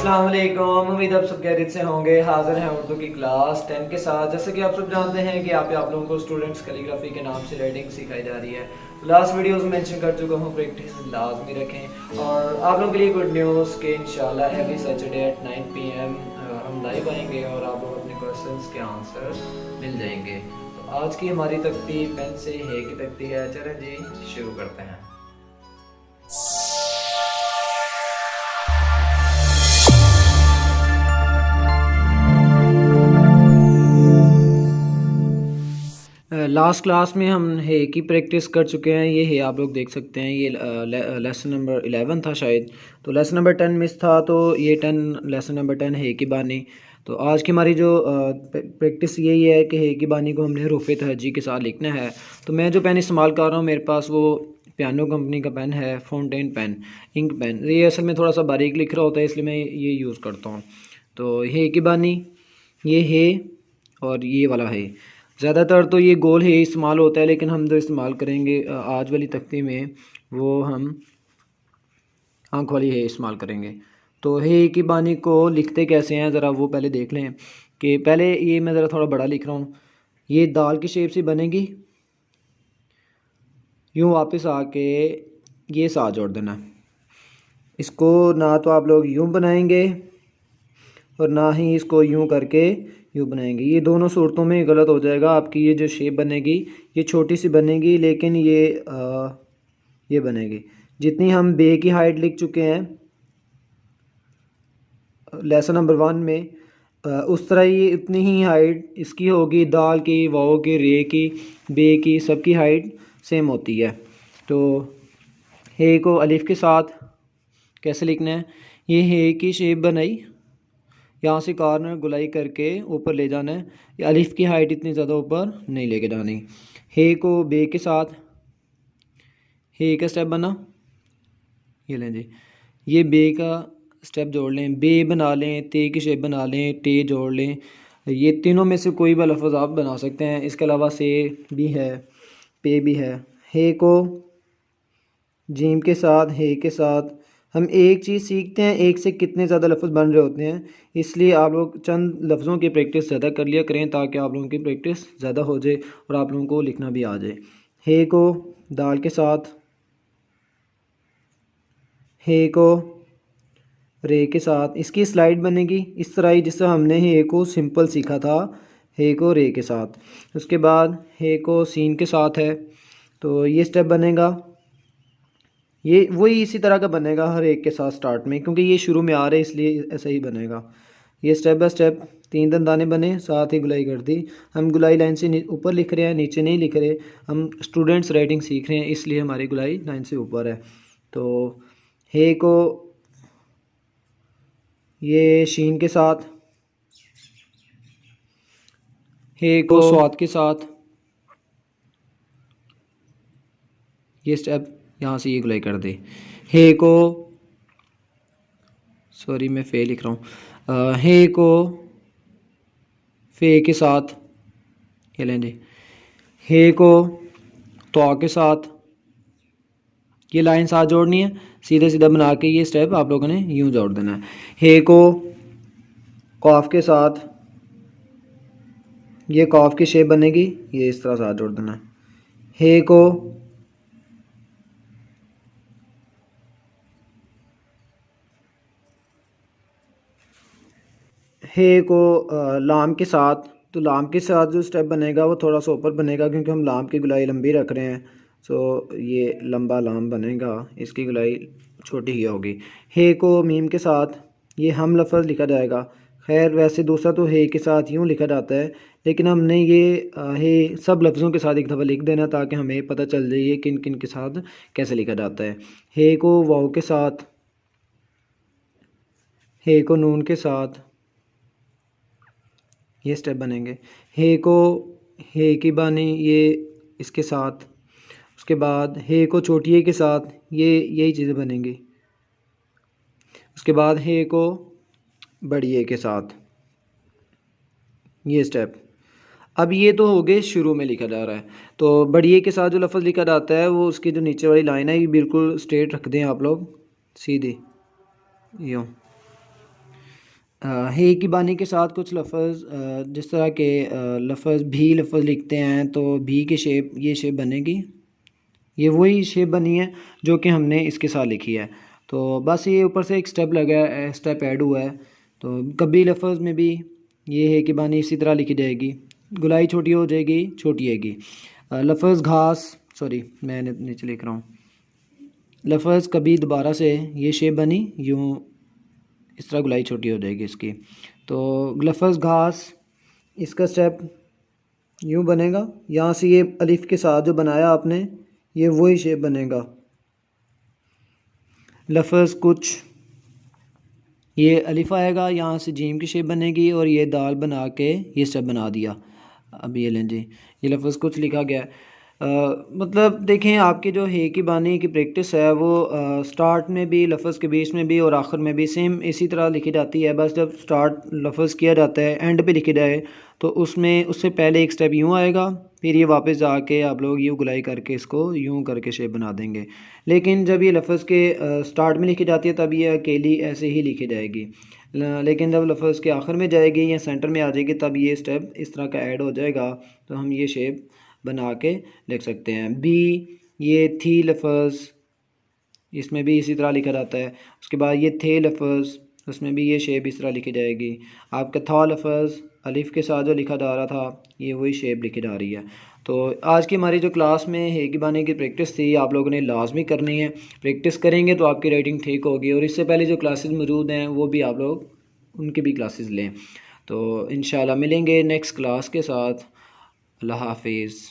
अस्सलाम वालेकुम। उम्मीद आप सब खैरियत से होंगे। हाजिर हैं उर्दू की क्लास 10 के साथ। जैसे कि आप सब जानते हैं कि आप लोगों को स्टूडेंट्स कैलीग्राफी के नाम से राइटिंग सिखाई जा रही है। लास्ट वीडियोस में मेंशन कर चुका हूँ, प्रैक्टिस लाजमी रखें। और आप लोगों के लिए गुड न्यूज़ कि इंशाल्लाह एवरी सैटरडे एट 9 PM हम लाइव आएंगे और आप लोग अपने क्वेश्चंस के आंसर मिल जाएंगे। तो आज की हमारी तख्ती पेन से है की तख्ती है। चलें जी शुरू करते हैं। लास्ट क्लास में हम है की प्रैक्टिस कर चुके हैं। ये है आप लोग देख सकते हैं, ये लेसन नंबर 11 था शायद। तो लेसन नंबर 10 मिस था, तो ये 10 लेसन नंबर 10 है की बानी। तो आज की हमारी जो प्रैक्टिस यही है कि है की बानी को हमने हरूफ तहज्जी के साथ लिखना है। तो मैं जो पेन इस्तेमाल कर रहा हूँ, मेरे पास वो पियानो कंपनी का पेन है, फाउंटेन पेन, इंक पेन। ये असल में थोड़ा सा बारीक लिख रहा होता है, इसलिए मैं ये यूज़ करता हूँ। तो है की बानी ये है और ये वाला है। ज़्यादातर तो ये गोल है इस्तेमाल होता है, लेकिन हम जो इस्तेमाल करेंगे आज वाली तख्ती में वो हम आँख वाली है इस्तेमाल करेंगे। तो है की बानी को लिखते कैसे हैं ज़रा वो पहले देख लें। कि पहले ये मैं ज़रा थोड़ा बड़ा लिख रहा हूँ। ये दाल की शेप से बनेगी, यूँ वापस आके ये साथ जोड़ देना। इसको ना तो आप लोग यूँ बनाएंगे और ना ही इसको यूँ करके यूँ बनाएंगे। ये दोनों सूरतों में गलत हो जाएगा। आपकी ये जो शेप बनेगी ये छोटी सी बनेगी, लेकिन ये बनेगी जितनी हम बे की हाइट लिख चुके हैं लेसन नंबर 1 में, उस तरह ये इतनी ही हाइट इसकी होगी। दाल की, वाओ की, रे की, बे की, सबकी हाइट सेम होती है। तो हे को अलिफ के साथ कैसे लिखना है, ये हे की शेप बनाई, यहाँ से कॉर्नर गुलाई करके ऊपर ले जाना है। ये अलिफ की हाइट इतनी ज़्यादा ऊपर नहीं लेके जानी। हे को बे के साथ, हे का स्टेप बना, ये लें जी, ये बे का स्टेप जोड़ लें, बे बना लें, ते की शेप बना लें, टे जोड़ लें। ये तीनों में से कोई भी लफ्ज़ आप बना सकते हैं। इसके अलावा से भी है, पे भी है। हे को जीम के साथ, हे के साथ हम एक चीज़ सीखते हैं, एक से कितने ज़्यादा लफ्ज़ बन रहे होते हैं। इसलिए आप लोग चंद लफ्ज़ों की प्रैक्टिस ज़्यादा कर लिया करें, ताकि आप लोगों की प्रैक्टिस ज़्यादा हो जाए और आप लोगों को लिखना भी आ जाए। हे को दाल के साथ, हे को रे के साथ, इसकी स्लाइड बनेगी इस तरह ही जिससे हमने हे को सिंपल सीखा था, हे को रे के साथ। उसके बाद हे को सीन के साथ है, तो ये स्टेप बनेगा। ये वही इसी तरह का बनेगा हर एक के साथ स्टार्ट में, क्योंकि ये शुरू में आ रहे इसलिए ऐसा ही बनेगा। ये स्टेप बाय स्टेप 3 दंदाने बने, साथ ही गुलाई कर दी। हम गुलाई लाइन से ऊपर लिख रहे हैं, नीचे नहीं लिख रहे। हम स्टूडेंट्स राइटिंग सीख रहे हैं, इसलिए हमारी गुलाई लाइन से ऊपर है। तो हे को ये शीन के साथ, हे को स्वाद के साथ, ये स्टेप यहाँ से ये गुलाई कर दे। हे को, सॉरी मैं फे लिख रहा हूँ, हे को फे के साथ, ये लें जी, हे को तो के साथ, ये लाइन साथ जोड़नी है, सीधा सीधा बना के ये स्टेप आप लोगों ने यूँ जोड़ देना है। हे को कॉफ के साथ, ये कॉफ की शेप बनेगी, ये इस तरह साथ जोड़ देना है। हे को हे को लाम के साथ, तो लाम के साथ जो स्टेप बनेगा वो थोड़ा सा ऊपर बनेगा, क्योंकि हम लाम की गुलाई लंबी रख रहे हैं। सो ये लंबा लाम बनेगा, इसकी गुलाई छोटी ही होगी। हे को मीम के साथ, ये हम लफ्ज़ लिखा जाएगा। खैर वैसे दूसरा तो हे के साथ यूँ लिखा जाता है, लेकिन हमने ये हे सब लफ्ज़ों के साथ एक दफ़ा लिख देना, ताकि हमें पता चल जाए किन किन के साथ कैसे लिखा जाता है। हे को वाव के साथ, हे को नून के साथ, ये स्टेप बनेंगे। हे को हे की बानी ये इसके साथ, उसके बाद हे को छोटी ए के साथ, ये यही चीज़ें बनेंगी। उसके बाद हे को बड़ी ए के साथ, ये स्टेप। अब ये तो हो गए शुरू में लिखा जा रहा है। तो बड़ी ए के साथ जो लफ्ज़ लिखा जाता है वो उसकी जो नीचे वाली लाइन है ये बिल्कुल स्ट्रेट रख दें आप लोग, सीधी यूँ। हे की बानी के साथ कुछ लफ्ज़ जिस तरह के लफ्ज़ भी लफ्ज़ लिखते हैं तो भी की शेप, ये शेप बनेगी, ये वही शेप बनी है जो कि हमने इसके साथ लिखी है। तो बस ये ऊपर से एक स्टेप लगा है, स्टेप ऐड हुआ है। तो कभी लफ्ज़ में भी ये है कि बानी इसी तरह लिखी जाएगी, गुलाई छोटी हो जाएगी, छोटी आएगी। लफ्ज़ घास, सॉरी मैं नीचे लिख रहा हूँ, लफ्ज़ कभी दोबारा से ये शेप बनी, यूँ इस तरह गुलाई छोटी हो जाएगी इसकी। तो लफ्ज़ घास, इसका स्टेप यूँ बनेगा, यहाँ से ये अलिफ के साथ जो बनाया आपने ये वही शेप बनेगा। लफ्ज़ कुछ, ये अलिफ आएगा, यहाँ से जीम की शेप बनेगी और ये दाल बना के ये स्टेप बना दिया। अब ये लें जी, ये लफ्ज़ कुछ लिखा गया है। मतलब देखें, आपकी जो हे की बानी की प्रैक्टिस है वो स्टार्ट में भी, लफ्ज़ के बीच में भी और आखिर में भी सेम इसी तरह लिखी जाती है। बस जब स्टार्ट लफ्ज़ किया जाता है, एंड पे लिखी जाए तो उसमें उससे पहले एक स्टेप यूँ आएगा, फिर ये वापस जाके आप लोग यूँ गुलाई करके इसको यूँ करके शेप बना देंगे। लेकिन जब ये लफ्ज़ के स्टार्ट में लिखी जाती है तब ये अकेली ऐसे ही लिखी जाएगी, लेकिन जब लफ्ज़ के आखिर में जाएगी या सेंटर में आ जाएगी तब ये स्टेप इस तरह का ऐड हो जाएगा। तो हम ये शेप बना के लिख सकते हैं। बी, ये थी लफ्ज़, इसमें भी इसी तरह लिखा जाता है। उसके बाद ये थे लफ्ज़, उसमें भी ये शेप इस तरह लिखी जाएगी। आपका था लफ्ज़ अलिफ के साथ जो लिखा जा रहा था ये वही शेप लिखी जा रही है। तो आज की हमारी जो क्लास में हे की बानी की प्रैक्टिस थी, आप लोगों ने लाजमी करनी है। प्रैक्टिस करेंगे तो आपकी राइटिंग ठीक होगी, और इससे पहले जो क्लासेस मौजूद हैं वो भी आप लोग उनकी भी क्लासेस लें। तो इंशाल्लाह मिलेंगे नेक्स्ट क्लास के साथ। अल्लाह हाफिज़।